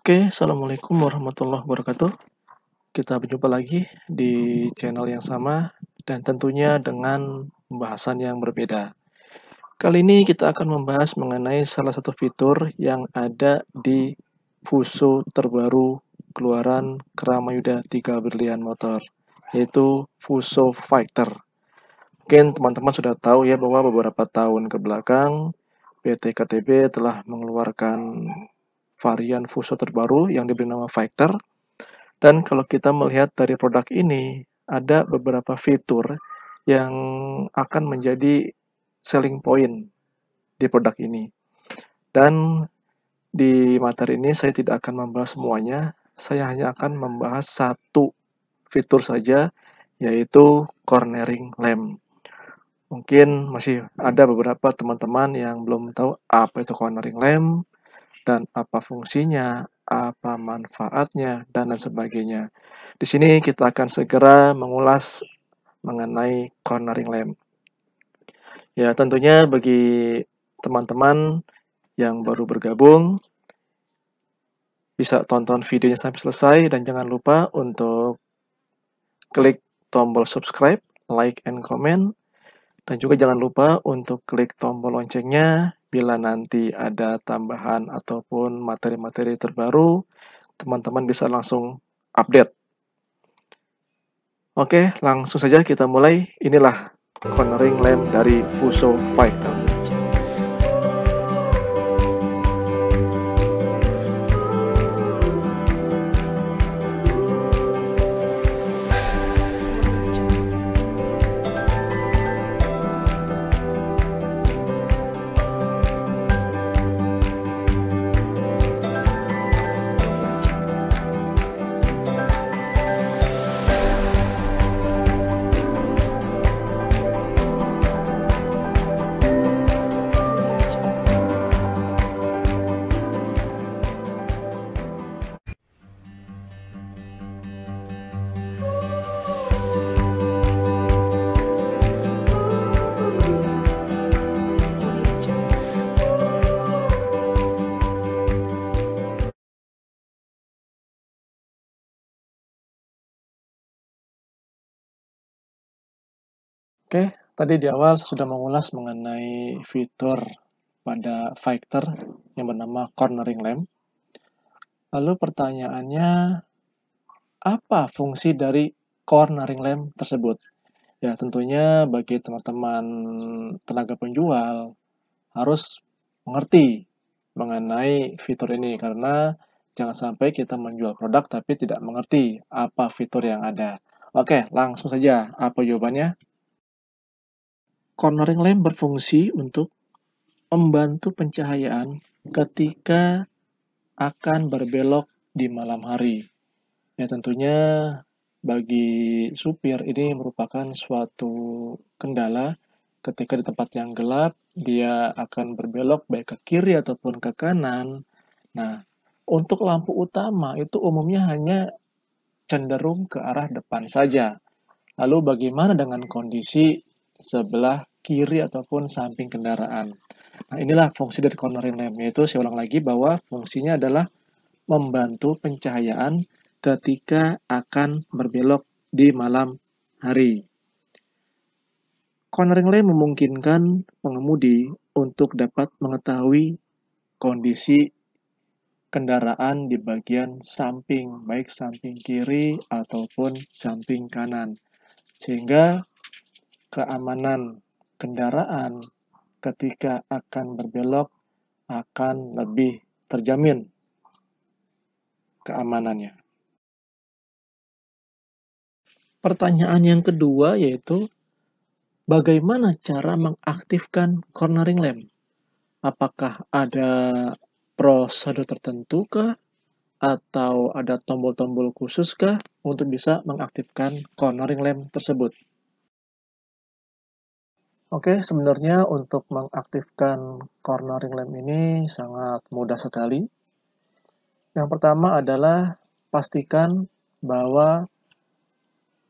Oke, assalamualaikum warahmatullahi wabarakatuh. Kita berjumpa lagi di channel yang sama dan tentunya dengan pembahasan yang berbeda. Kali ini kita akan membahas mengenai salah satu fitur yang ada di Fuso terbaru keluaran Kramayuda 3 Berlian Motor, yaitu Fuso Fighter. Mungkin teman-teman sudah tahu ya bahwa beberapa tahun ke belakang PT KTB telah mengeluarkan varian Fuso terbaru yang diberi nama Fighter. Dan kalau kita melihat dari produk ini, ada beberapa fitur yang akan menjadi selling point di produk ini. Dan di materi ini saya tidak akan membahas semuanya, saya hanya akan membahas satu fitur saja, yaitu cornering lamp. Mungkin masih ada beberapa teman-teman yang belum tahu apa itu cornering lamp, dan apa fungsinya, apa manfaatnya, dan lain sebagainya. Di sini kita akan segera mengulas mengenai cornering lamp. Ya, tentunya bagi teman-teman yang baru bergabung, bisa tonton videonya sampai selesai dan jangan lupa untuk klik tombol subscribe, like, and comment. Dan juga jangan lupa untuk klik tombol loncengnya bila nanti ada tambahan ataupun materi-materi terbaru, teman-teman bisa langsung update. Oke, langsung saja kita mulai. Inilah cornering lamp dari Fuso Fighter. Oke, tadi di awal saya sudah mengulas mengenai fitur pada Fighter yang bernama cornering lamp. Lalu pertanyaannya, apa fungsi dari cornering lamp tersebut? Ya, tentunya bagi teman-teman tenaga penjual harus mengerti mengenai fitur ini karena jangan sampai kita menjual produk tapi tidak mengerti apa fitur yang ada. Oke, langsung saja. Apa jawabannya? Cornering lamp berfungsi untuk membantu pencahayaan ketika akan berbelok di malam hari. Ya, tentunya bagi supir ini merupakan suatu kendala ketika di tempat yang gelap dia akan berbelok baik ke kiri ataupun ke kanan. Nah, untuk lampu utama itu umumnya hanya cenderung ke arah depan saja. Lalu bagaimana dengan kondisi sebelah kiri ataupun samping kendaraan? Nah, inilah fungsi dari cornering lamp, yaitu saya ulang lagi bahwa fungsinya adalah membantu pencahayaan ketika akan berbelok di malam hari. Cornering lamp memungkinkan pengemudi untuk dapat mengetahui kondisi kendaraan di bagian samping, baik samping kiri ataupun samping kanan, sehingga keamanan kendaraan ketika akan berbelok akan lebih terjamin keamanannya. Pertanyaan yang kedua yaitu, bagaimana cara mengaktifkan cornering lamp? Apakah ada prosedur tertentu kah? Atau ada tombol-tombol khusus kah untuk bisa mengaktifkan cornering lamp tersebut? Oke, sebenarnya untuk mengaktifkan cornering lamp ini sangat mudah sekali. Yang pertama adalah pastikan bahwa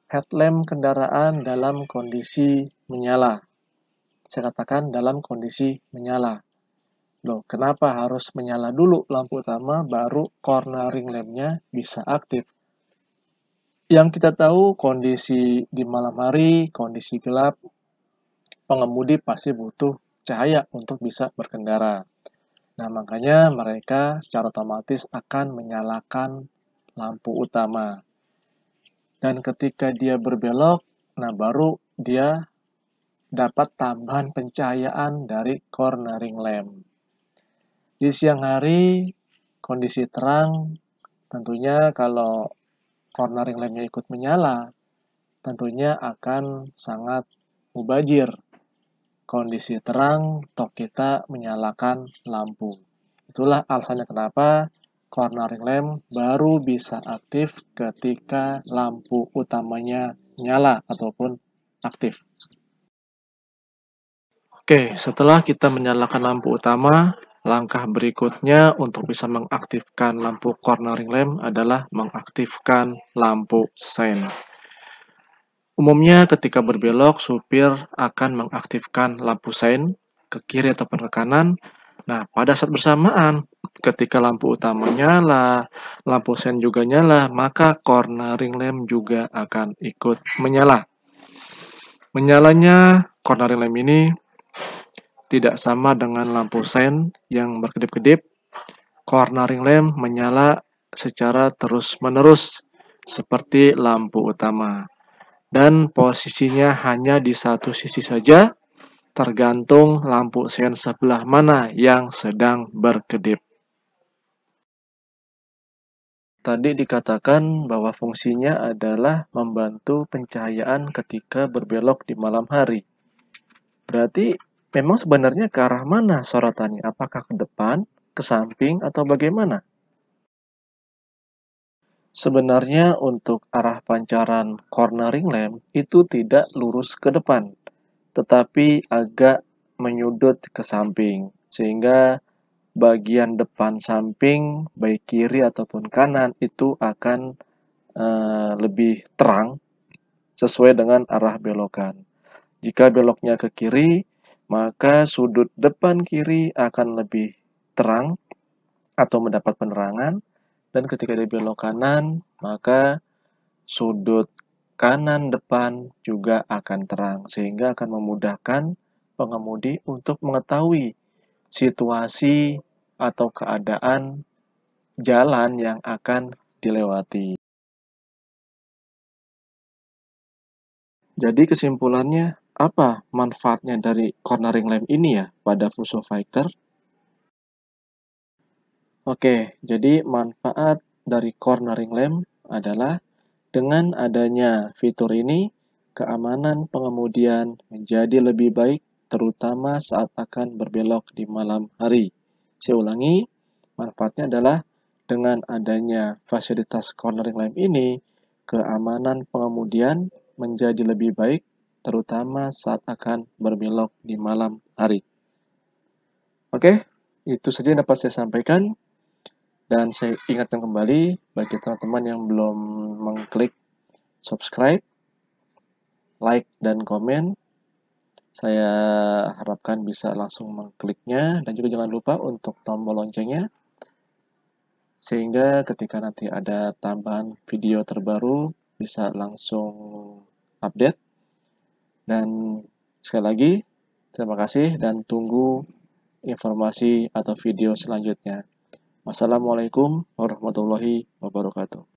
headlamp kendaraan dalam kondisi menyala. Saya katakan dalam kondisi menyala. Loh, kenapa harus menyala dulu lampu utama baru cornering lamp-nya bisa aktif? Yang kita tahu kondisi di malam hari, kondisi gelap, pengemudi pasti butuh cahaya untuk bisa berkendara. Nah, makanya mereka secara otomatis akan menyalakan lampu utama. Dan ketika dia berbelok, nah baru dia dapat tambahan pencahayaan dari cornering lamp. Di siang hari, kondisi terang, tentunya kalau cornering lamp-nya ikut menyala, tentunya akan sangat mubazir. Kondisi terang, toh kita menyalakan lampu. Itulah alasannya kenapa cornering lamp baru bisa aktif ketika lampu utamanya nyala ataupun aktif. Oke, setelah kita menyalakan lampu utama, langkah berikutnya untuk bisa mengaktifkan lampu cornering lamp adalah mengaktifkan lampu sein. Umumnya ketika berbelok, supir akan mengaktifkan lampu sein ke kiri ataupun ke kanan. Nah, pada saat bersamaan, ketika lampu utama nyala, lampu sein juga nyala, maka cornering lamp juga akan ikut menyala. Menyalanya cornering lamp ini tidak sama dengan lampu sein yang berkedip-kedip. Cornering lamp menyala secara terus-menerus seperti lampu utama. Dan posisinya hanya di satu sisi saja, tergantung lampu sein sebelah mana yang sedang berkedip. Tadi dikatakan bahwa fungsinya adalah membantu pencahayaan ketika berbelok di malam hari. Berarti memang sebenarnya ke arah mana sorotannya? Apakah ke depan, ke samping, atau bagaimana? Sebenarnya untuk arah pancaran cornering lamp itu tidak lurus ke depan, tetapi agak menyudut ke samping, sehingga bagian depan samping, baik kiri ataupun kanan, itu akan lebih terang sesuai dengan arah belokan. Jika beloknya ke kiri, maka sudut depan kiri akan lebih terang atau mendapat penerangan, dan ketika dia belok kanan, maka sudut kanan depan juga akan terang, sehingga akan memudahkan pengemudi untuk mengetahui situasi atau keadaan jalan yang akan dilewati. Jadi kesimpulannya, apa manfaatnya dari cornering lamp ini ya pada Fuso Fighter? Oke, jadi manfaat dari cornering lamp adalah dengan adanya fitur ini, keamanan pengemudian menjadi lebih baik, terutama saat akan berbelok di malam hari. Saya ulangi, manfaatnya adalah dengan adanya fasilitas cornering lamp ini, keamanan pengemudian menjadi lebih baik, terutama saat akan berbelok di malam hari. Oke, itu saja yang dapat saya sampaikan. Dan saya ingatkan kembali bagi teman-teman yang belum mengklik subscribe, like, dan komen, saya harapkan bisa langsung mengkliknya, dan juga jangan lupa untuk tombol loncengnya, sehingga ketika nanti ada tambahan video terbaru bisa langsung update. Dan sekali lagi, terima kasih dan tunggu informasi atau video selanjutnya. Wassalamualaikum warahmatullahi wabarakatuh.